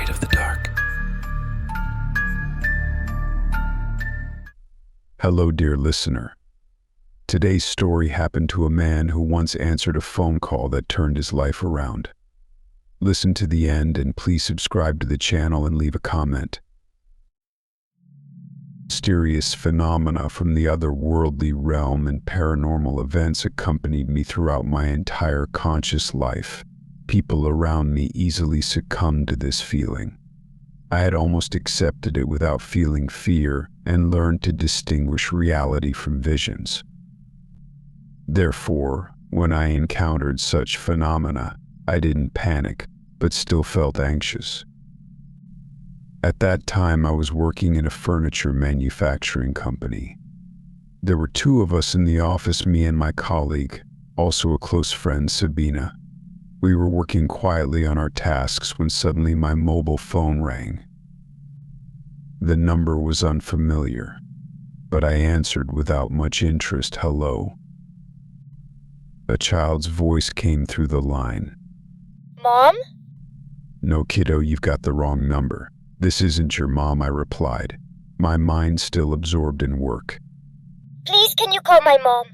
afraid of the dark. Hello, dear listener. Today's story happened to a man who once answered a phone call that turned his life around. Listen to the end and please subscribe to the channel and leave a comment. Mysterious phenomena from the otherworldly realm and paranormal events accompanied me throughout my entire conscious life. People around me easily succumbed to this feeling. I had almost accepted it without feeling fear and learned to distinguish reality from visions. Therefore, when I encountered such phenomena, I didn't panic, but still felt anxious. At that time, I was working in a furniture manufacturing company. There were two of us in the office, me and my colleague, also a close friend, Sabina. We were working quietly on our tasks when suddenly my mobile phone rang. The number was unfamiliar, but I answered without much interest. Hello. A child's voice came through the line. Mom? No, kiddo, you've got the wrong number. This isn't your mom, I replied, my mind still absorbed in work. Please, can you call my mom?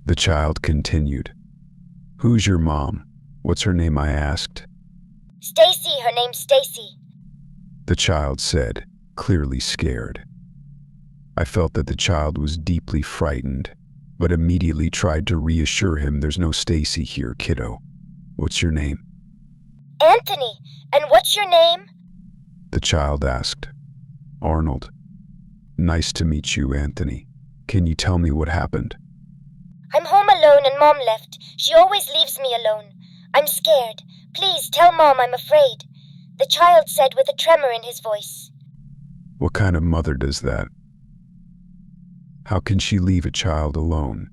The child continued. Who's your mom? What's her name? I asked. Stacy, her name's Stacy. The child said, clearly scared. I felt that the child was deeply frightened, but immediately tried to reassure him. There's no Stacy here, kiddo. What's your name? Anthony. And what's your name? The child asked. Arnold. Nice to meet you, Anthony. Can you tell me what happened? I'm home alone and Mom left. She always leaves me alone. I'm scared. Please tell Mom I'm afraid, the child said with a tremor in his voice. What kind of mother does that? How can she leave a child alone?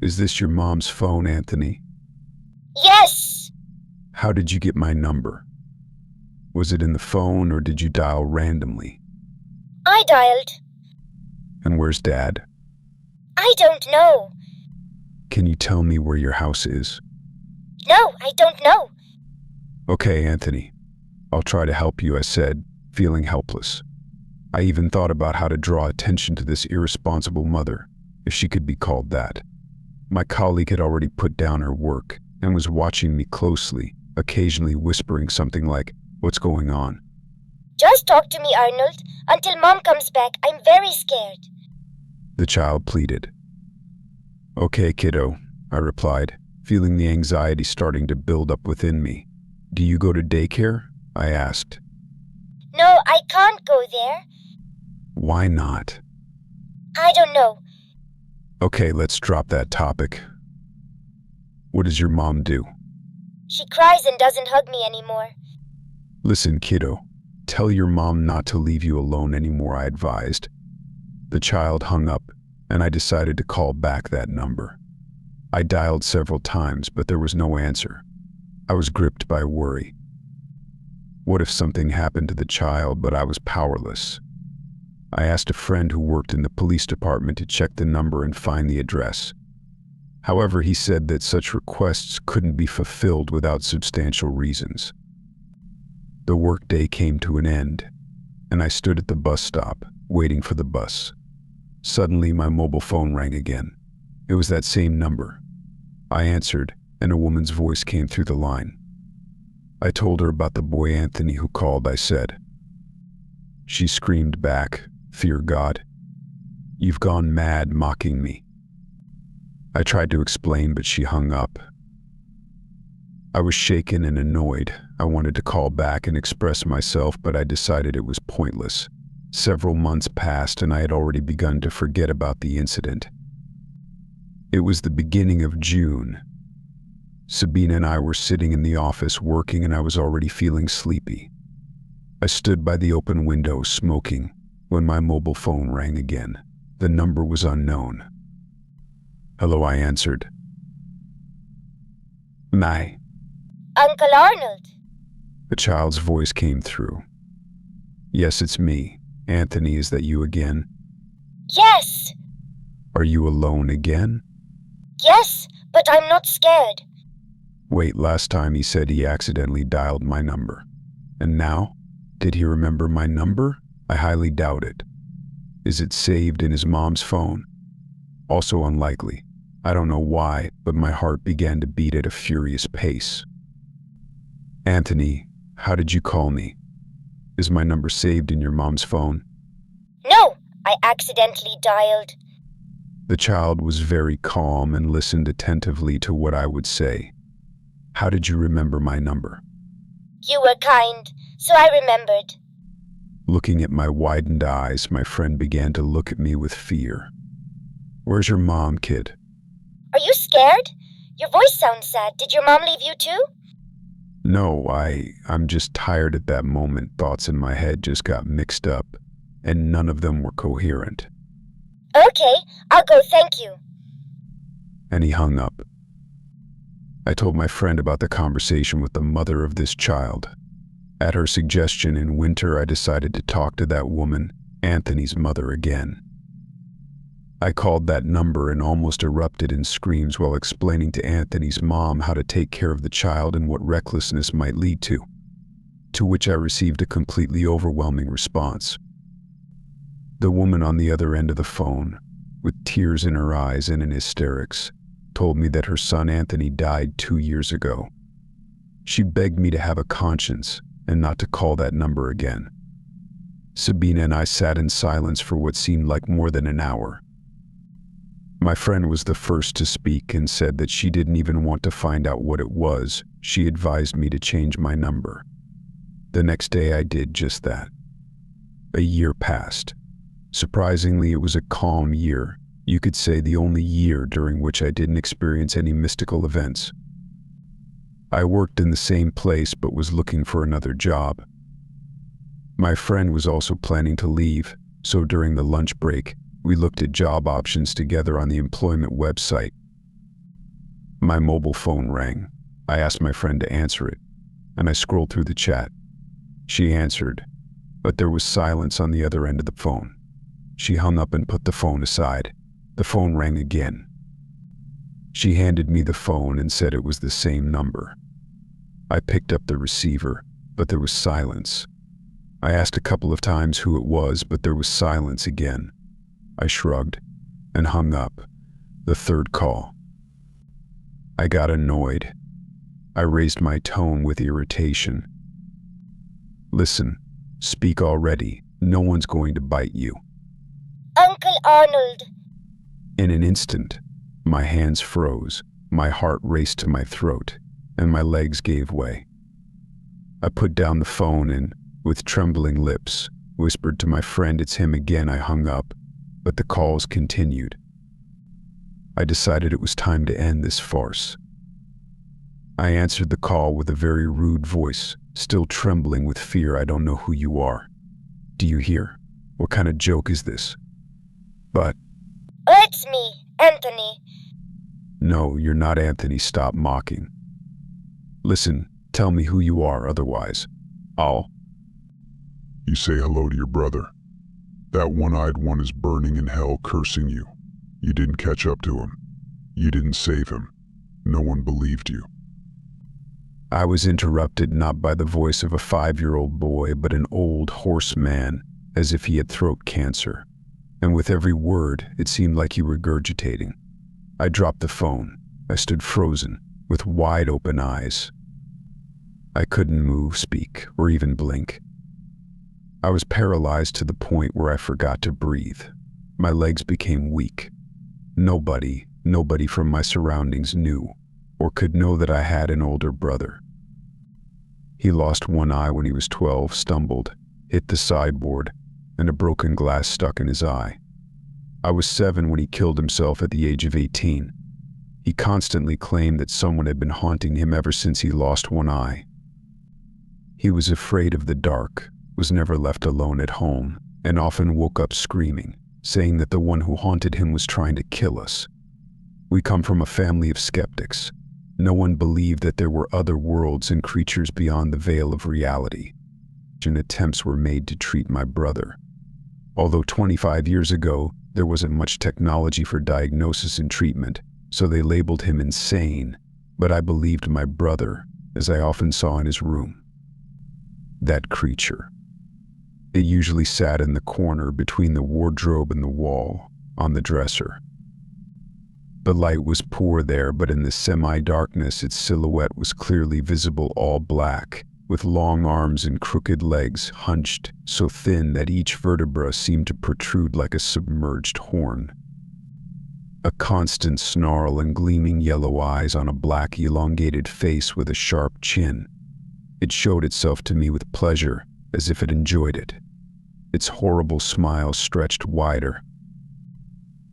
Is this your mom's phone, Anthony? Yes! How did you get my number? Was it in the phone or did you dial randomly? I dialed. And where's Dad? I don't know. Can you tell me where your house is? No, I don't know. Okay, Anthony. I'll try to help you, I said, feeling helpless. I even thought about how to draw attention to this irresponsible mother, if she could be called that. My colleague had already put down her work and was watching me closely, occasionally whispering something like, "What's going on?" Just talk to me, Arnold. Until Mom comes back, I'm very scared. The child pleaded. Okay, kiddo, I replied, feeling the anxiety starting to build up within me. Do you go to daycare? I asked. No, I can't go there. Why not? I don't know. Okay, let's drop that topic. What does your mom do? She cries and doesn't hug me anymore. Listen, kiddo, tell your mom not to leave you alone anymore, I advised. The child hung up, and I decided to call back that number. I dialed several times, but there was no answer. I was gripped by worry. What if something happened to the child, but I was powerless? I asked a friend who worked in the police department to check the number and find the address. However, he said that such requests couldn't be fulfilled without substantial reasons. The workday came to an end, and I stood at the bus stop, waiting for the bus. Suddenly, my mobile phone rang again. It was that same number. I answered, and a woman's voice came through the line. I told her about the boy Anthony who called, I said. She screamed back, "Fear God. You've gone mad, mocking me." I tried to explain, but she hung up. I was shaken and annoyed. I wanted to call back and express myself, but I decided it was pointless. Several months passed and I had already begun to forget about the incident. It was the beginning of June. Sabina and I were sitting in the office working and I was already feeling sleepy. I stood by the open window smoking when my mobile phone rang again. The number was unknown. Hello, I answered. My. Uncle Arnold. A child's voice came through. Yes, it's me. Anthony, is that you again? Yes. Are you alone again? Yes, but I'm not scared. Wait, last time he said he accidentally dialed my number. And now? Did he remember my number? I highly doubt it. Is it saved in his mom's phone? Also unlikely. I don't know why, but my heart began to beat at a furious pace. Anthony, how did you call me? Is my number saved in your mom's phone? No, I accidentally dialed. The child was very calm and listened attentively to what I would say. How did you remember my number? You were kind, so I remembered. Looking at my widened eyes, my friend began to look at me with fear. Where's your mom, kid? Are you scared? Your voice sounds sad. Did your mom leave you too? No, I'm just tired at that moment. Thoughts in my head just got mixed up, and none of them were coherent. Okay, I'll go, thank you. And he hung up. I told my friend about the conversation with the mother of this child. At her suggestion in winter, I decided to talk to that woman, Anthony's mother, again. I called that number and almost erupted in screams while explaining to Anthony's mom how to take care of the child and what recklessness might lead to which I received a completely overwhelming response. The woman on the other end of the phone, with tears in her eyes and in hysterics, told me that her son Anthony died 2 years ago. She begged me to have a conscience and not to call that number again. Sabina and I sat in silence for what seemed like more than an hour. My friend was the first to speak and said that she didn't even want to find out what it was. She advised me to change my number. The next day I did just that. A year passed. Surprisingly, it was a calm year. You could say the only year during which I didn't experience any mystical events. I worked in the same place but was looking for another job. My friend was also planning to leave, so during the lunch break, we looked at job options together on the employment website. My mobile phone rang. I asked my friend to answer it, and I scrolled through the chat. She answered, but there was silence on the other end of the phone. She hung up and put the phone aside. The phone rang again. She handed me the phone and said it was the same number. I picked up the receiver, but there was silence. I asked a couple of times who it was, but there was silence again. I shrugged and hung up. The third call. I got annoyed. I raised my tone with irritation. Listen, speak already. No one's going to bite you. Uncle Arnold. In an instant, my hands froze, my heart raced to my throat, and my legs gave way. I put down the phone and, with trembling lips, whispered to my friend, "It's him again." I hung up, but the calls continued. I decided it was time to end this farce. I answered the call with a very rude voice, still trembling with fear. "I don't know who you are. Do you hear? What kind of joke is this?" But, It's me, Anthony. "No, you're not Anthony. Stop mocking. Listen, tell me who you are, otherwise I'll..." You say hello to your brother. That one-eyed one is burning in hell, cursing you. You didn't catch up to him. You didn't save him. No one believed you. I was interrupted not by the voice of a 5-year-old boy, but an old, hoarse man, as if he had throat cancer. And with every word, it seemed like he were regurgitating. I dropped the phone. I stood frozen, with wide-open eyes. I couldn't move, speak, or even blink. I was paralyzed to the point where I forgot to breathe. My legs became weak. Nobody from my surroundings knew, or could know that I had an older brother. He lost one eye when he was 12, stumbled, hit the sideboard, and a broken glass stuck in his eye. I was 7 when he killed himself at the age of 18. He constantly claimed that someone had been haunting him ever since he lost one eye. He was afraid of the dark, was never left alone at home, and often woke up screaming, saying that the one who haunted him was trying to kill us. We come from a family of skeptics. No one believed that there were other worlds and creatures beyond the veil of reality. And attempts were made to treat my brother. Although 25 years ago, there wasn't much technology for diagnosis and treatment, so they labeled him insane, but I believed my brother, as I often saw in his room. that creature. It usually sat in the corner between the wardrobe and the wall, on the dresser. The light was poor there, but in the semi-darkness its silhouette was clearly visible, all black, with long arms and crooked legs, hunched, so thin that each vertebra seemed to protrude like a submerged horn. A constant snarl and gleaming yellow eyes on a black, elongated face with a sharp chin. It showed itself to me with pleasure, as if it enjoyed it. Its horrible smile stretched wider.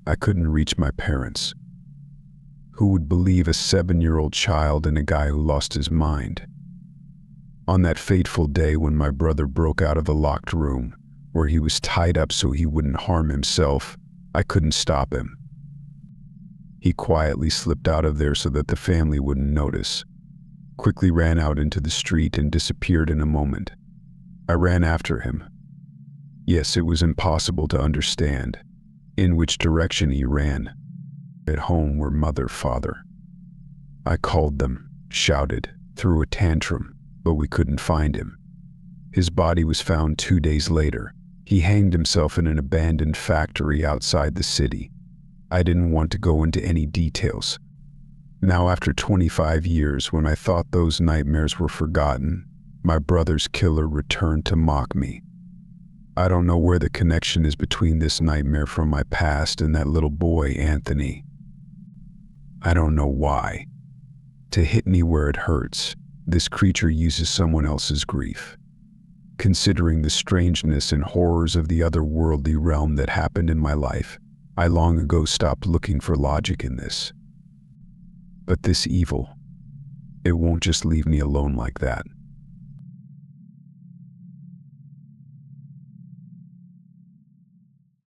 I couldn't reach my parents. Who would believe a 7-year-old child in a guy who lost his mind? On that fateful day when my brother broke out of the locked room, where he was tied up so he wouldn't harm himself, I couldn't stop him. He quietly slipped out of there so that the family wouldn't notice, quickly ran out into the street and disappeared in a moment. I ran after him. Yes, it was impossible to understand in which direction he ran. At home were mother, father. I called them, shouted, threw a tantrum, but we couldn't find him. His body was found 2 days later. He hanged himself in an abandoned factory outside the city. I didn't want to go into any details. Now, after 25 years, when I thought those nightmares were forgotten, my brother's killer returned to mock me. I don't know where the connection is between this nightmare from my past and that little boy, Anthony. I don't know why. To hit me where it hurts, this creature uses someone else's grief. Considering the strangeness and horrors of the otherworldly realm that happened in my life, I long ago stopped looking for logic in this. But this evil, it won't just leave me alone like that.